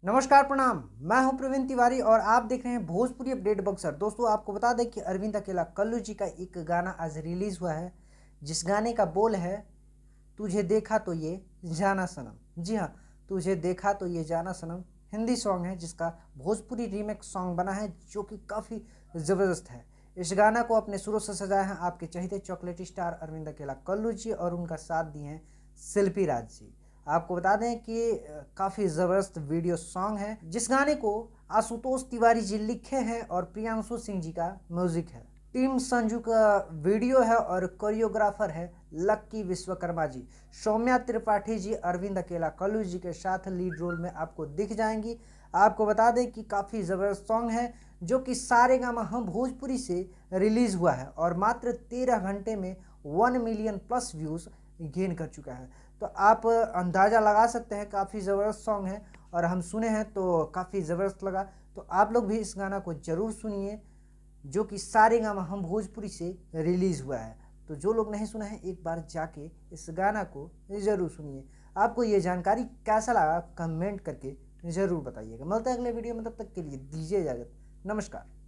नमस्कार प्रणाम। मैं हूं प्रवीण तिवारी और आप देख रहे हैं भोजपुरी अपडेट बक्सर। दोस्तों, आपको बता दें कि अरविंद अकेला कल्लू जी का एक गाना आज रिलीज हुआ है, जिस गाने का बोल है तुझे देखा तो ये जाना सनम। जी हाँ, तुझे देखा तो ये जाना सनम हिंदी सॉन्ग है, जिसका भोजपुरी रीमेक सॉन्ग बना है, जो कि काफ़ी ज़बरदस्त है। इस गाना को अपने सुरों से सजाया है आपके चहेते चॉकलेटी स्टार अरविंद अकेला कल्लू जी, और उनका साथ दिए हैं शिल्पी राज जी। आपको बता दें कि काफ़ी ज़बरदस्त वीडियो सॉन्ग है। जिस गाने को आशुतोष तिवारी जी लिखे हैं और प्रियांशु सिंह जी का म्यूजिक है। टीम संजू का वीडियो है और कोरियोग्राफर है लक्की विश्वकर्मा जी। सौम्या त्रिपाठी जी अरविंद अकेला कल्लू जी के साथ लीड रोल में आपको दिख जाएंगी। आपको बता दें कि काफ़ी ज़बरदस्त सॉन्ग है, जो कि सारेगामा हम भोजपुरी से रिलीज़ हुआ है और मात्र 13 घंटे में 1 मिलियन प्लस व्यूज़ गेन कर चुका है। तो आप अंदाज़ा लगा सकते हैं, काफ़ी ज़बरदस्त सॉन्ग है और हम सुने हैं तो काफ़ी ज़बरदस्त लगा। तो आप लोग भी इस गाना को ज़रूर सुनिए, जो कि सारेगामा हम भोजपुरी से रिलीज़ हुआ है। तो जो लोग नहीं सुना है, एक बार जाके इस गाना को ज़रूर सुनिए। आपको ये जानकारी कैसा लगा कमेंट करके ज़रूर बताइएगा। मिलते हैं अगले वीडियो में, तब तक के लिए दीजिए इजाज़त। नमस्कार।